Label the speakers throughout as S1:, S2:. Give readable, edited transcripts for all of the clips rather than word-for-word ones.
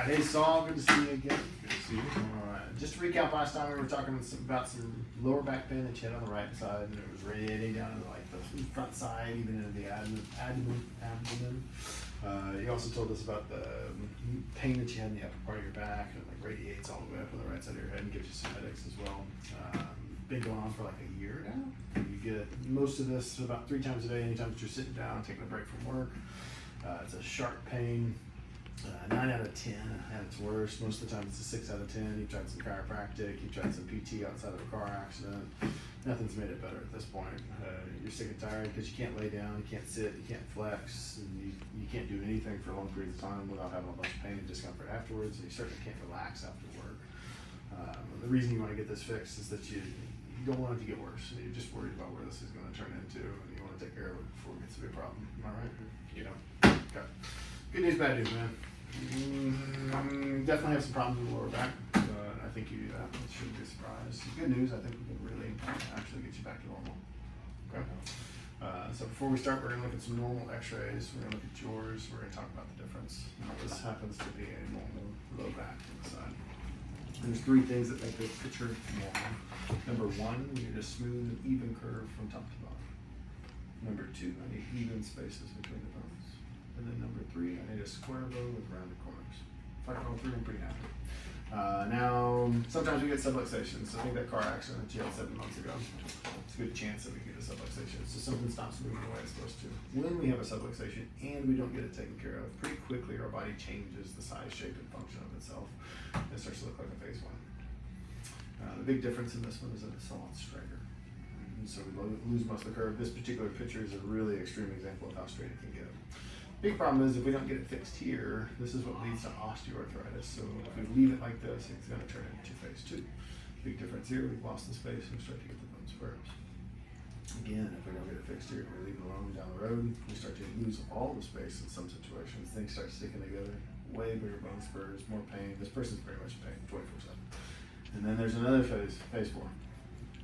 S1: Alright, hey Saul, good to see you again. Good to see you. Alright, just to recap, last time we were talking about some lower back pain that you had on the right side, and it was radiating down to like the front side, even into the abdomen. You also told us about the pain that you had in the upper part of your back, and it like radiates all the way up on the right side of your head and gives you some headaches as well. Been going on for like a year now. You get most of this about 3 times a day, anytime that you're sitting down, taking a break from work. It's a sharp pain. 9 out of 10 at its worst. Most of the time it's a 6 out of 10. You've tried some chiropractic, you've tried some PT outside of a car accident. Nothing's made it better at this point. You're sick and tired because you can't lay down, you can't sit, you can't flex, and you can't do anything for long periods of time without having a bunch of pain and discomfort afterwards, and you certainly can't relax after work. The reason you want to get this fixed is that you don't want it to get worse. You're just worried about where this is going to turn into, and you want to take care of it before it gets to be a problem. Am I right? You know. Okay. Good news, bad news, man. Definitely have some problems with the lower back, but I think you shouldn't be surprised. Good news, I think we can really actually get you back to normal. Okay. So before we start, we're going to look at some normal x-rays. We're going to look at yours. We're going to talk about the difference. Now, this happens to be a normal low back inside. There's 3 things that make this picture normal. Number 1, we need a smooth and even curve from top to bottom. Number 2, I need even spaces between the bones. And then number 3, I need a square bow with rounded corners. If I can all 3, I'm pretty happy. Now, sometimes we get subluxations. So I think that car accident that you had 7 months ago, it's a good chance that we get a subluxation. So something stops moving the way it's supposed to. When we have a subluxation and we don't get it taken care of, pretty quickly our body changes the size, shape, and function of itself. It starts to look like a phase 1. The big difference in this one is that it's a lot straighter. And so we lose most of the curve. This particular picture is a really extreme example of how straight it can get. Big problem is if we don't get it fixed here, this is what leads to osteoarthritis. So if we leave it like this, it's going to turn into phase 2. Big difference here, we've lost the space and we start to get the bone spurs. Again, if we don't get it fixed here, we leave it alone down the road, we start to lose all the space in some situations. Things start sticking together, way bigger bone spurs, more pain. This person's pretty much in pain 24/7. And then there's another phase, phase 4.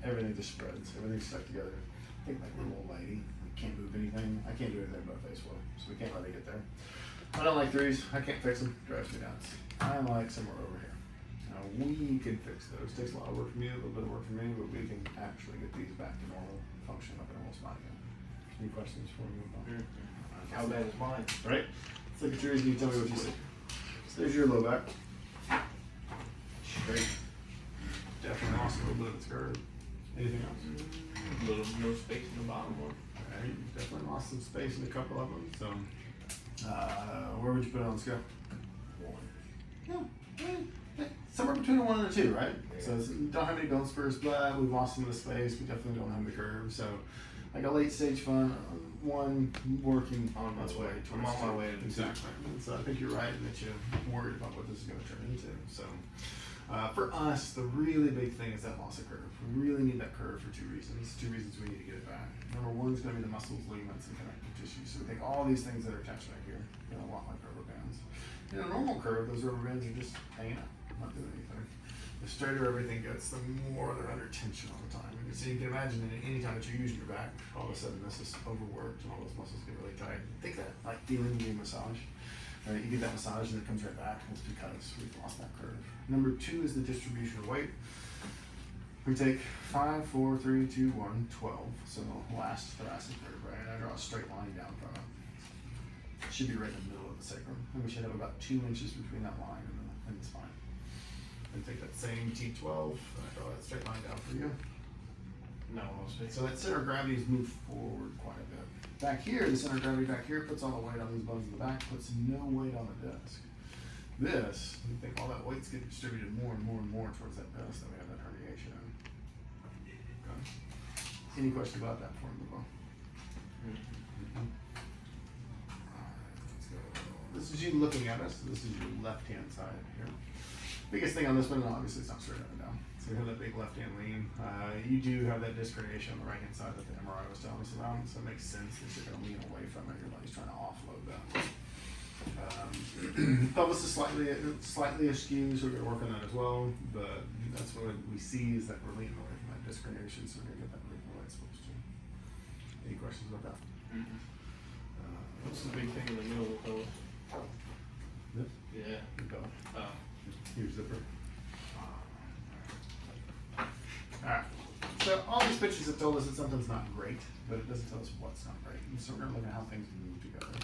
S1: Everything just spreads, everything's stuck together. Think like little old lady. Can't move anything. I can't do anything about phase 4, so we can't let it get there. I don't like 3s. I can't fix them. Drives me nuts. I like somewhere over here. Now we can fix those. Takes a lot of work from you, a little bit of work from me, but we can actually get these back to normal function up in almost spot again. Any questions before we move on?
S2: How bad is mine?
S1: Right. Let's look at yours and you tell me what you see. So there's your low back. Straight. Definitely lost a little bit of its curve. Anything else?
S2: No space in the bottom one.
S1: Right, definitely lost some space in a couple of them. So, where would you put it on the scale? 1. Yeah, somewhere between a 1 and a 2, right? Yeah. So we don't have any bone spurs, but we've lost some of the space. We definitely don't have the curve. So, like a late stage fun, 1 working on its way.
S2: I'm on my way to
S1: exactly. And so I think you're right in that you're worried about what this is going to turn into. So. For us, the really big thing is that loss of curve. We really need that curve for 2 reasons. 2 reasons we need to get it back. Number 1 is going to be the muscles, ligaments, and connective tissue. So we think all these things that are attached back here, a lot like rubber bands. In a normal curve, those rubber bands are just hanging out, not doing anything. The straighter everything gets, the more they're under tension all the time. And so you can imagine that any time that you're using your back, all of a sudden this is overworked and all those muscles get really tight. Think that, like feeling the massage. Right, you get that massage and it comes right back. It's because we've lost that curve. Number 2 is the distribution of weight. We take 5, 4, 3, 2, 1, 12. So the last thoracic nerve, right? And I draw a straight line down from it. It should be right in the middle of the sacrum. And we should have about 2 inches between that line and the spine. And take that same T12, and I draw that straight line down for you.
S2: No,
S1: so that center of gravity has moved forward quite a bit. Back here, the center of gravity back here puts all the weight on these bones in the back, puts no weight on the disc. This, you think all that weight's getting distributed more and more and more towards that disc, then we have that herniation in. Okay. Any question about that before we move on? Let's go. This is you looking at us. This is your left-hand side here. Biggest thing on this one, obviously it's not straight up and down. So you have that big left-hand lean. You do have that disc herniation on the right-hand side that the MRI was telling us about, so it makes sense that you're going to lean away from it. Your body's trying to offload that. Pelvis is slightly askew, so we're going to work on that as well, but that's what we see is that we're leaning away from that disc herniation, so we're going to get that moving the way it's supposed to. Any questions about that?
S2: What's the big thing in the middle of the pelvis?
S1: This?
S2: Yeah.
S1: Keep going.
S2: Oh.
S1: Huge zipper. Alright. So all these pictures have told us that something's not great, but it doesn't tell us what's not right. And so we're going to look at how things move together.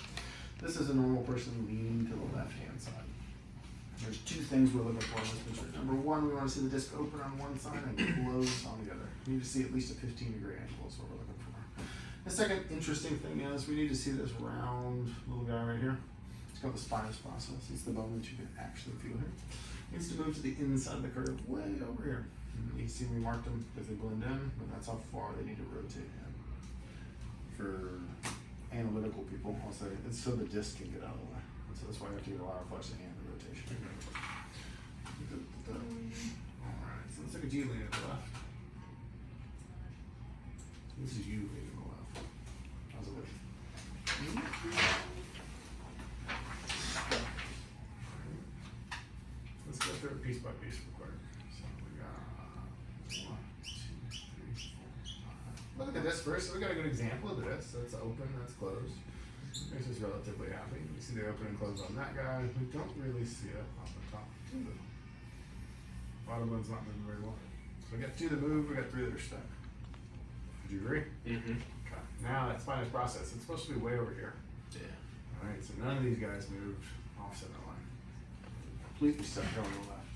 S1: This is a normal person leaning to the left-hand side. There's two things we're looking for in this picture. Number one, we want to see the disc open on one side and close on the other. We need to see at least a 15-degree angle is what we're looking for. The second interesting thing is we need to see this round little guy right here. It's called the spinous process. It's the bone that you can actually feel here. It needs to move to the inside of the curve, way over here. And you can see we marked them because they blend in, but that's how far they need to rotate in. For analytical people, I'll say it's so the disc can get out of the way. And so that's why you have to get a lot of flex and hand rotation. Alright, so let's look at you leaning to the left. This is you leaning to the left. How's it look? Let's go through it piece by piece real quick. So we got 1, 2, 3, 4, 5. Look at this first. So we got a good example of this. So it's open, that's closed. Makes us relatively happy. You see the open and close on that guy. We don't really see it on the top. Bottom one's not moving very well. So we got 2 that move, we got 3 that are stuck. Would you agree?
S2: Mm-hmm.
S1: Okay. Now that spinous process, it's supposed to be way over here.
S2: Yeah.
S1: Alright, so none of these guys moved off center line. Completely stuck going to the left.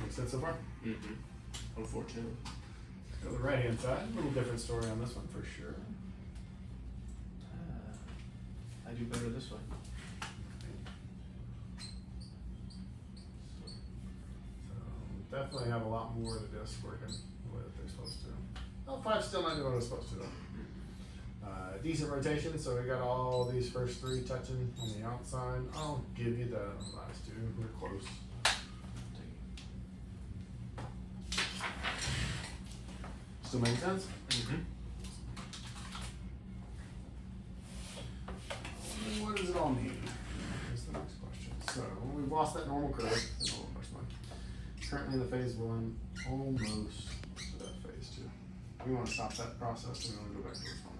S1: Make sense so far?
S2: Mm-hmm. Unfortunately.
S1: Go to the right hand side. A little different story on this one for sure.
S2: I do better this way.
S1: So definitely have a lot more of the disc working the way that they're supposed to. L5 still not doing what it's supposed to though. Decent rotation, so we got all these first 3 touching on the outside. I'll give you the last 2. We're close. Still make sense?
S2: Mm-hmm.
S1: What does it all mean? Here's the next question. So we've lost that normal curve, the normal first one. Currently in the phase 1, almost to that phase 2. We want to stop that process and we want to go back to this one.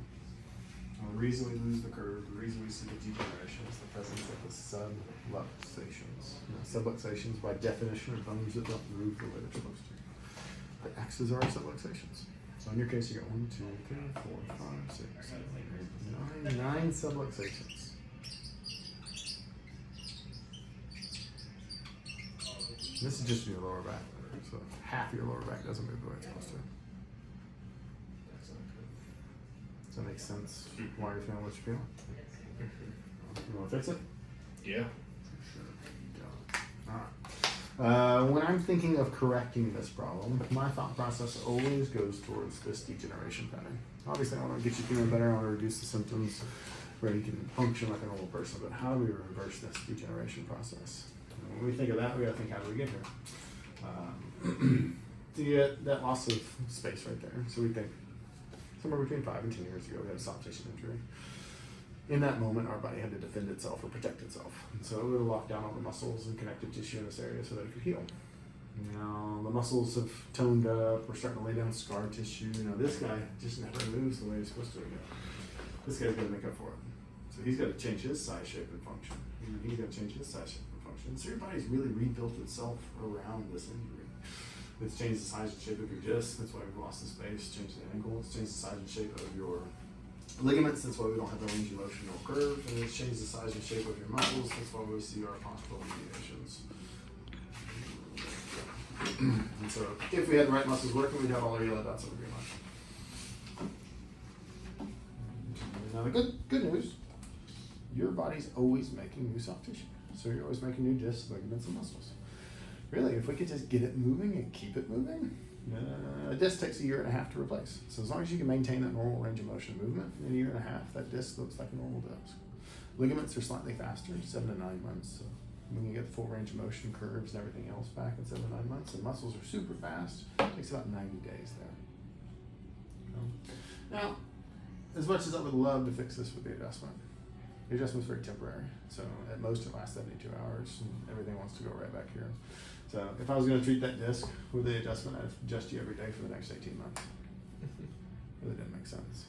S1: The reason we lose the curve, the reason we see the degeneration is the presence of the subluxations. Now, subluxations, by definition, are bones that don't move the way they're supposed to. The X's are subluxations. So in your case, you got 1, 2, 3, 4, 5, 6, 7, 8, 9 subluxations. This is just your lower back. So half your lower back doesn't move the way it's supposed to. Does that make sense? Why you're feeling what you're feeling? You want to fix it?
S2: Yeah.
S1: Sure. Alright. When I'm thinking of correcting this problem, my thought process always goes towards this degeneration pattern. Obviously, I want to get you feeling better. I want to reduce the symptoms where you can function like a normal person. But how do we reverse this degeneration process? When we think of that, we got to think, how do we get here? To get that loss of space right there. So we think somewhere between 5 and 10 years ago, we had a soft tissue injury. In that moment, our body had to defend itself or protect itself. And so it would lock down all the muscles and connective tissue in this area so that it could heal. Now, the muscles have toned up. We're starting to lay down scar tissue. Now, this guy just never moves the way he's supposed to again. This guy's got to make up for it. So he's got to change his size, shape, and function. And he's got to change his size, shape, and function. So your body's really rebuilt itself around this injury. It's changed the size and shape of your disc. That's why we've lost the space. Changed the ankle. It's changed the size and shape of your ligaments. That's why we don't have the range of motion or curve. And it's changed the size and shape of your muscles. That's why we see our postural deviations. And so if we had the right muscles working, we'd have all our yellow dots over green line. Now the good news, your body's always making new soft tissue. So you're always making new discs, ligaments, and muscles. Really, if we could just get it moving and keep it moving, a disc takes 1.5 years to replace. So as long as you can maintain that normal range of motion movement, in 1.5 years, that disc looks like a normal disc. Ligaments are slightly faster, 7 to 9 months. So we can get the full range of motion, curves, and everything else back in 7 to 9 months. And muscles are super fast. It takes about 90 days there. Now, as much as I would love to fix this with the adjustment is very temporary. So at most it lasts 72 hours and everything wants to go right back here. So if I was going to treat that disc with the adjustment, I'd adjust you every day for the next 18 months. Really didn't make sense.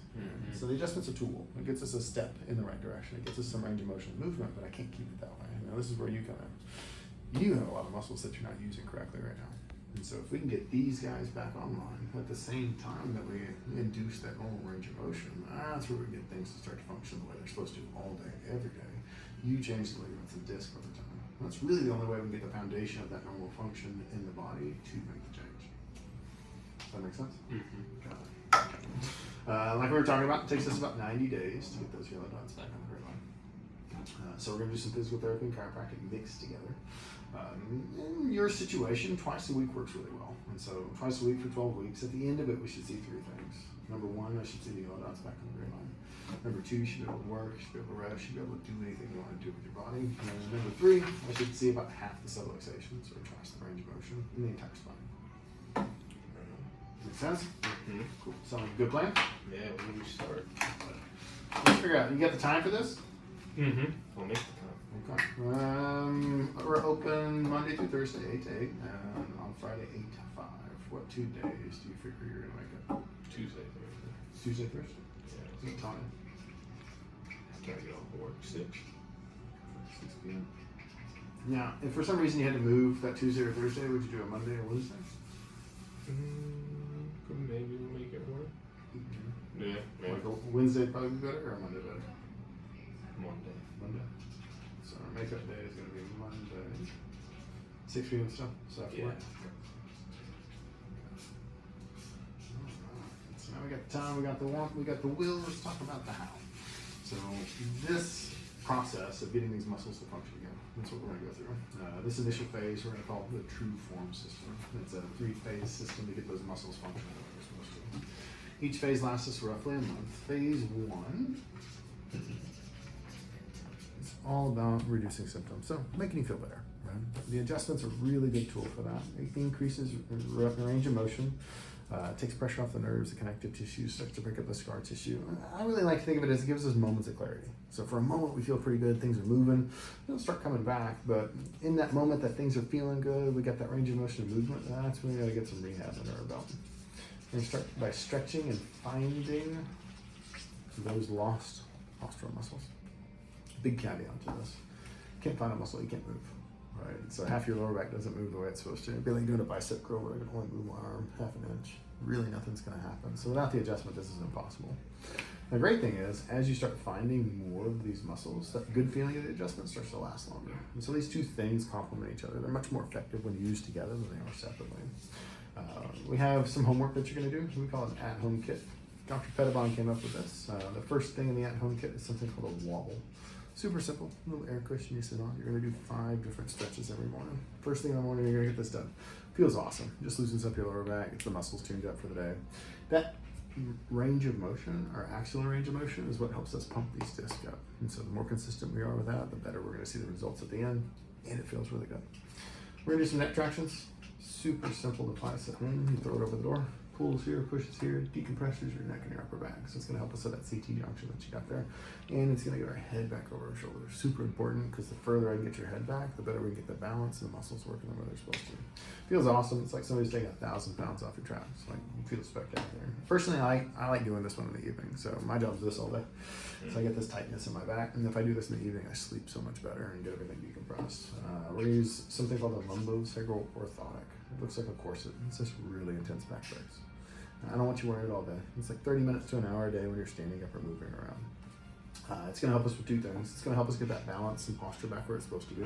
S1: So the adjustment's a tool. It gets us a step in the right direction. It gets us some range of motion movement, but I can't keep it that way. Now this is where you come in. You have a lot of muscles that you're not using correctly right now. And so if we can get these guys back online at the same time that we induce that normal range of motion, that's where we get things to start to function the way they're supposed to all day, every day. You change the ligaments and disc over time. That's really the only way we can get the foundation of that normal function in the body to make the change. Does that make sense?
S2: Mm-hmm.
S1: Got it. Like we were talking about, it takes us about 90 days to get those yellow dots back on the grid line. So we're going to do some physical therapy and chiropractic mixed together. In your situation, twice a week works really well. And so twice a week for 12 weeks. At the end of it, we should see 3 things. Number 1, I should see the yellow dots back on the grid line. Number 2, you should be able to work, you should be able to rest, you should be able to do anything you want to do with your body. And then number 3, I should see about half the subluxations, or twice the range of motion in the entire spine. Make sense?
S2: Mm-hmm.
S1: Cool. Sound like a good plan?
S2: Yeah, when do we start?
S1: Let's figure out. You got the time for this?
S2: Mm-hmm. We'll make the time.
S1: Okay. We're open Monday through Thursday, 8 to 8, and on Friday, 8 to 5. What 2 days do you figure you're going to make it?
S2: Tuesday, Thursday.
S1: Tuesday, Thursday?
S2: Yeah.
S1: What time?
S2: Can I get off work? 6.
S1: 6 p.m. Now, if for some reason you had to move that Tuesday or Thursday, would you do a Monday or Wednesday?
S2: Maybe we'll make it work. Yeah, maybe.
S1: Like a Wednesday probably be better, or a Monday better?
S2: Monday.
S1: Monday. So our makeup day is going to be Monday. 6 p.m. stuff. So after
S2: Yeah.
S1: work. So now we got the time, we got the want, we got the will. Let's talk about the how. So this process of getting these muscles to function again, that's what we're going to go through. This initial phase we're going to call the true form system. It's a 3-phase system to get those muscles functioning the way they're supposed to. Each phase lasts us roughly a month. Phase 1 is all about reducing symptoms, so making you feel better. Right? The adjustments are a really good tool for that. It increases range of motion. Takes pressure off the nerves, the connective tissue, starts to break up the scar tissue. I really like to think of it as it gives us moments of clarity. So for a moment we feel pretty good, things are moving, they'll start coming back, but in that moment that things are feeling good, we got that range of motion and movement, that's when we gotta get some rehab under our belt. We're gonna start by stretching and finding those lost postural muscles. Big caveat to this. You can't find a muscle, you can't move. Right, so half your lower back doesn't move the way it's supposed to. It'd be like doing a bicep curl where I can only move my arm half an inch. Really nothing's gonna happen. So without the adjustment, this is impossible. The great thing is, as you start finding more of these muscles, that good feeling of the adjustment starts to last longer. And so these two things complement each other. They're much more effective when used together than they are separately. We have some homework that you're gonna do. We call it an at-home kit. Dr. Pettibon came up with this. The first thing in the at-home kit is something called a wobble. Super simple, little air cushion you sit on. You're gonna do 5 different stretches every morning. First thing in the morning, you're gonna get this done. Feels awesome. Just loosens up your lower back, gets the muscles tuned up for the day. That range of motion, our axillary range of motion, is what helps us pump these discs up. And so the more consistent we are with that, the better we're gonna see the results at the end, and it feels really good. We're gonna do some neck tractions. Super simple to apply this at home. You throw it over the door, pulls here, pushes here, decompresses your neck and your upper back. So it's gonna help us at that CT junction that you got there. And it's gonna get our head back over our shoulders. Super important, because the further I can get your head back, the better we can get the balance and the muscles working the way they're supposed to. Feels awesome. It's like somebody's taking 1,000 pounds off your traps. Like, you feel spectacular. Personally, I like doing this one in the evening. So my job is this all day. So I get this tightness in my back. And if I do this in the evening, I sleep so much better and get everything decompressed. We're gonna use something called a lumbosacral orthotic. It looks like a corset. It's just really intense back breaks. I don't want you wearing it all day. It's like 30 minutes to an hour a day when you're standing up or moving around. It's going to help us with 2 things. It's going to help us get that balance and posture back where it's supposed to be.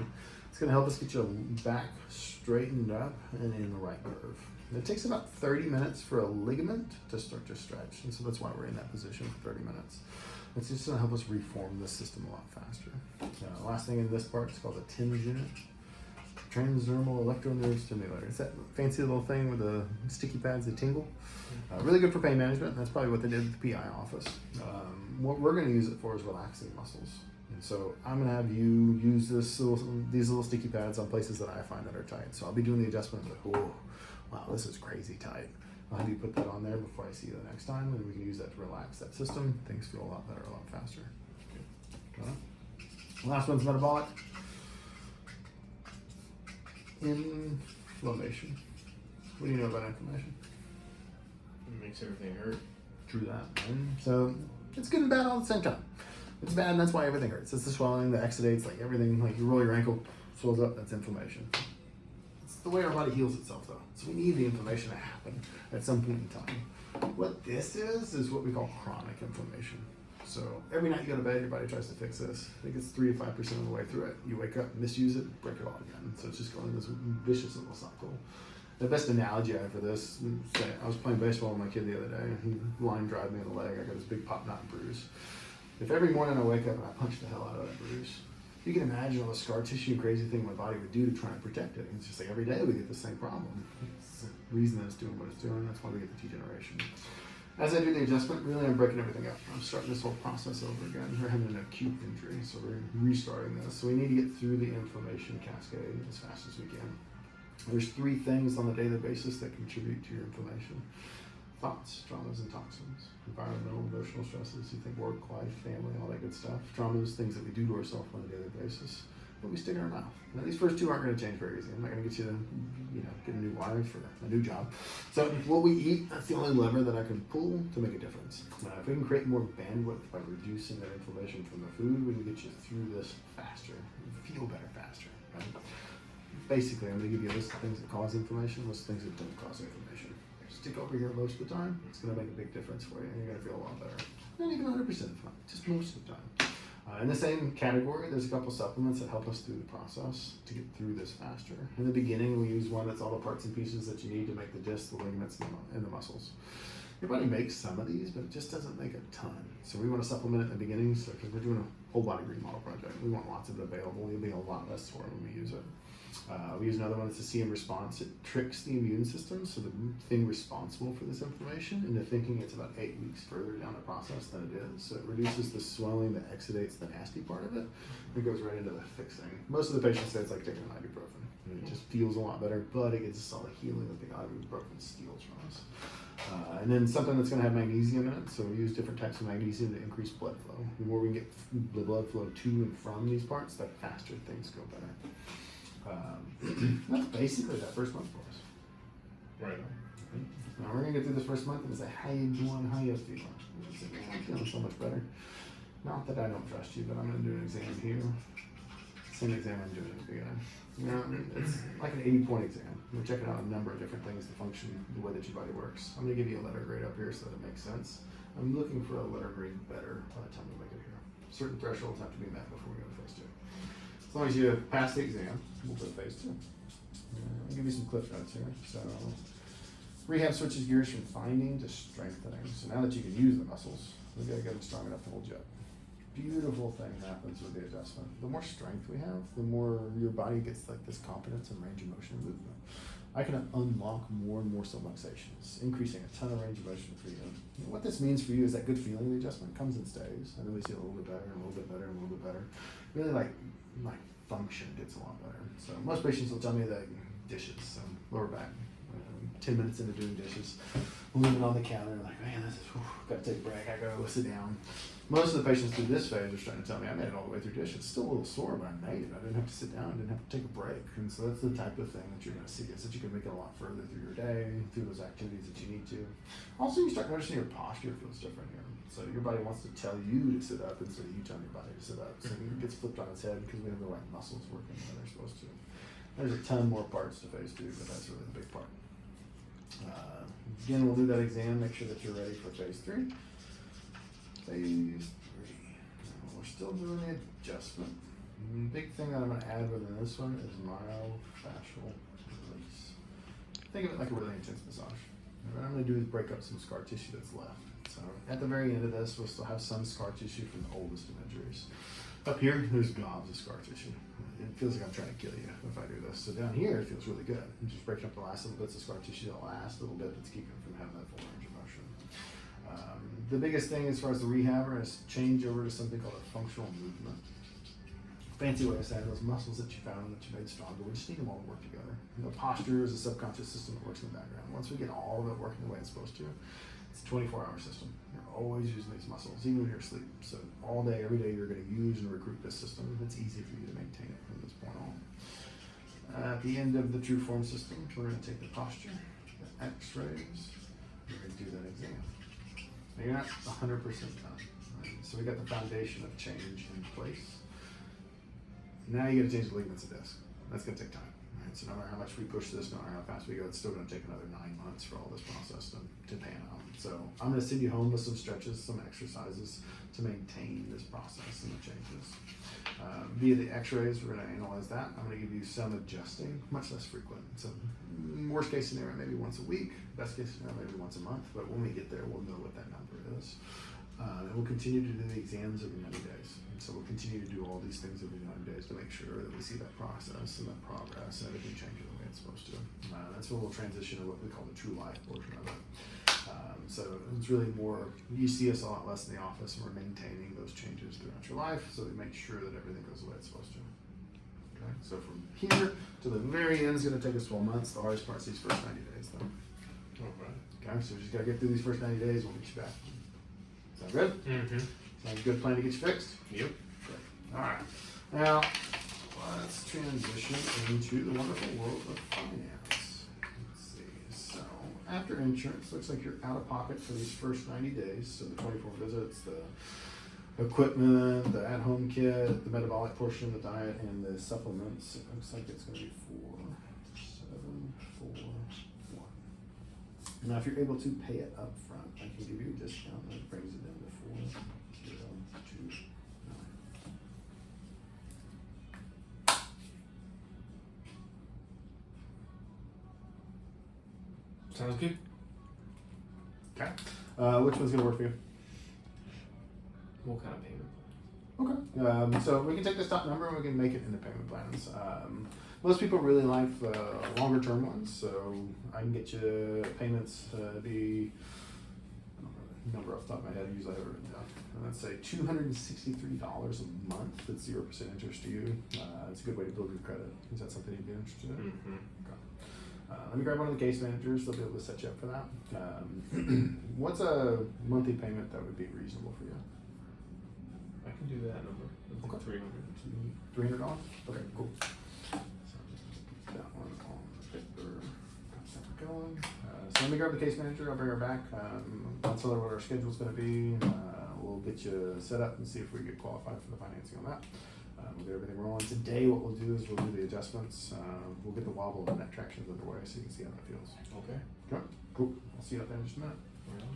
S1: It's going to help us get your back straightened up and in the right curve. And it takes about 30 minutes for a ligament to start to stretch. And so that's why we're in that position for 30 minutes. It's just going to help us reform the system a lot faster. Last thing in this part is called a TIMS unit. Transdermal electronerve stimulator. It's that fancy little thing with the sticky pads that tingle. Really good for pain management. That's probably what they did at the PI office. What we're going to use it for is relaxing muscles. And so I'm going to have you use these little sticky pads on places that I find that are tight. So I'll be doing the adjustment like, oh, wow, this is crazy tight. I'll have you put that on there before I see you the next time, and we can use that to relax that system. Things feel a lot better, a lot faster. Last one's metabolic. Inflammation. What do you know about inflammation?
S2: It makes everything hurt.
S1: True that. Right? So it's good and bad all at the same time. It's bad, and that's why everything hurts. It's the swelling, the exudates, like everything. Like you roll your ankle, swells up. That's inflammation. It's the way our body heals itself, though. So we need the inflammation to happen at some point in time. What this is what we call chronic inflammation. So every night you go to bed, your body tries to fix this. I think it's 3 to 5% of the way through it. You wake up, misuse it, break it all again. So it's just going in this vicious little cycle. The best analogy I have for this, say, I was playing baseball with my kid the other day, and he line drive me in the leg. I got this big pop knot bruise. If every morning I wake up and I punch the hell out of that bruise, you can imagine all the scar tissue and crazy thing my body would do to try and protect it. It's just like every day we get the same problem. It's the reason that it's doing what it's doing. That's why we get the degeneration. As I do the adjustment, really I'm breaking everything up. I'm starting this whole process over again. We're having an acute injury, so we're restarting this. So we need to get through the inflammation cascade as fast as we can. There's 3 things on a daily basis that contribute to your inflammation. Thoughts, traumas, and toxins. Environmental, emotional stresses. You think work, life, family, all that good stuff. Traumas, things that we do to ourselves on a daily basis. But we stick in our mouth. Now these first 2 aren't going to change very easy. I'm not going to get you to, get a new wife or a new job. So what we eat, that's the only lever that I can pull to make a difference. If we can create more bandwidth by reducing that inflammation from the food, we can get you through this faster. You feel better faster, right? Basically, I'm going to give you a list of things that cause inflammation, a list of things that don't cause inflammation. Stick over here most of the time, it's going to make a big difference for you, and you're going to feel a lot better. Not even 100% of the time, just most of the time. In the same category, there's a couple supplements that help us through the process to get through this faster. In the beginning, we use one that's all the parts and pieces that you need to make the discs, the ligaments, and the muscles. Your body makes some of these, but it just doesn't make a ton. So we want to supplement it in the beginning, so because we're doing a whole body remodel project, we want lots of it available. You'll be a lot less sore when we use it. We use another one that's the CM response. It tricks the immune system, so the thing responsible for this inflammation, into thinking it's about 8 weeks further down the process than it is. So it reduces the swelling that exudates the nasty part of it. It goes right into the fixing. Most of the patients say it's like taking an ibuprofen. It just feels a lot better, but it gets all the healing that the ibuprofen steals from us. And then something that's going to have magnesium in it, so we use different types of magnesium to increase blood flow. The more we can get the blood flow to and from these parts, the faster things go better. That's basically that first month for us.
S2: Right.
S1: Now we're gonna get through this first month and say, how you doing, how you feeling? Say, I'm feeling so much better. Not that I don't trust you, but I'm gonna do an exam here. Same exam I'm doing at the beginning. It's like an 80-point exam. We're checking out a number of different things to function the way that your body works. I'm gonna give you a letter grade up here so that it makes sense. I'm looking for a letter grade better by the time we make it here. Certain thresholds have to be met before we go to phase 2. As long as you pass the exam, we'll go to phase 2. I'll give you some cliff notes here. So, rehab switches gears from finding to strengthening. So now that you can use the muscles, we gotta get them strong enough to hold you up. Beautiful thing happens with the adjustment. The more strength we have, the more your body gets like this confidence and range of motion and movement. I can unlock more and more subluxations, increasing a ton of range of motion for you. And what this means for you is that good feeling of the adjustment comes and stays. And then we see a little bit better, and a little bit better, and a little bit better. Really like function gets a lot better. So most patients will tell me that dishes, lower back, 10 minutes into doing dishes, leaving on the counter, like, man, this is, gotta take a break, I gotta go sit down. Most of the patients through this phase are trying to tell me, I made it all the way through dishes. It's still a little sore, but I made it. I didn't have to sit down, I didn't have to take a break. And so that's the type of thing that you're gonna see, is that you can make it a lot further through your day, through those activities that you need to. Also, you start noticing your posture feels different here. So your body wants to tell you to sit up instead of you telling your body to sit up. So it gets flipped on its head because we have the right muscles working when they're supposed to. There's a ton more parts to phase 2, but that's really the big part. Again, we'll do that exam, make sure that you're ready for phase 3. Phase 3. Now, we're still doing the adjustment. The big thing that I'm going to add within this one is myofascial release. Think of it like a really intense massage. And what I'm going to do is break up some scar tissue that's left. So at the very end of this, we'll still have some scar tissue from the oldest of injuries. Up here, there's gobs of scar tissue. It feels like I'm trying to kill you if I do this. So down here, it feels really good. I'm just breaking up the last little bits of scar tissue, the last little bit that's keeping from having that full range of motion. The biggest thing as far as the rehabber is change over to something called a functional movement. Fancy way of saying those muscles that you found that you made stronger, we just need them all to work together. Posture is a subconscious system that works in the background. Once we get all of it working the way it's supposed to, it's a 24-hour system. You're always using these muscles, even when you're asleep. So all day, every day, you're going to use and recruit this system. It's easy for you to maintain it from this point on. At the end of the true form system, we're going to take the posture, the x-rays, we're going to do that exam. Now, you're not 100% done. So we got the foundation of change in place. Now you gotta change the ligaments of disc. That's gonna take time. Right? So no matter how much we push this, no matter how fast we go, it's still gonna take another 9 months for all this process to pan out. So I'm gonna send you home with some stretches, some exercises to maintain this process and the changes. Via the x-rays, we're gonna analyze that. I'm gonna give you some adjusting, much less frequent. So worst case scenario, maybe once a week. Best case scenario, maybe once a month. But when we get there, we'll know what that number is. And we'll continue to do the exams every 90 days. And so we'll continue to do all these things every 90 days to make sure that we see that process and that progress and everything changing the way it's supposed to. That's when we'll transition to what we call the true life portion of it. So it's really more, you see us a lot less in the office, and we're maintaining those changes throughout your life so we make sure that everything goes the way it's supposed to. Okay, so from here to the very end is going to take us 12 months. The hardest part's these first 90 days, though.
S2: Alright.
S1: Okay, so we just got to get through these first 90 days, we'll get you back. Sound good?
S2: Mm-hmm.
S1: Sounds a good plan to get you fixed?
S2: Yep.
S1: Good. Alright. Now, let's transition into the wonderful world of finance. Let's see. So, after insurance, looks like you're out of pocket for these first 90 days. So, the 24 visits, the equipment, the at-home kit, the metabolic portion of the diet, and the supplements. It looks like it's going to be 4, 7, 4, 1. Now, if you're able to pay it up front, I can give you a discount that brings it down to 4, 0, 2, 9.
S2: Sounds good.
S1: Okay. Which one's gonna work for you?
S2: What kind of payment?
S1: Okay. So we can take this top number and we can make it into payment plans. Most people really like longer term ones, so I can get you payments be, I don't know the number off the top of my head, usually I have it written down. Let's say $263 a month at 0% interest to you. It's a good way to build your credit. Is that something you'd be interested in?
S2: Mm-hmm.
S1: Okay. Let me grab one of the case managers. They'll be able to set you up for that. What's a monthly payment that would be reasonable for you?
S2: I can do that number.
S1: Okay.
S2: 300.
S1: $300? Okay, cool. So put that one on the paper. Got that going. So let me grab the case manager. I'll bring her back. I'll tell her what our schedule's going to be. We'll get you set up and see if we get qualified for the financing on that. We'll get everything rolling. Today what we'll do is we'll do the adjustments. We'll get the wobble and net tractions underway so you can see how that feels.
S2: Okay.
S1: Okay, cool. I'll see you out there in just a minute.
S2: Alright.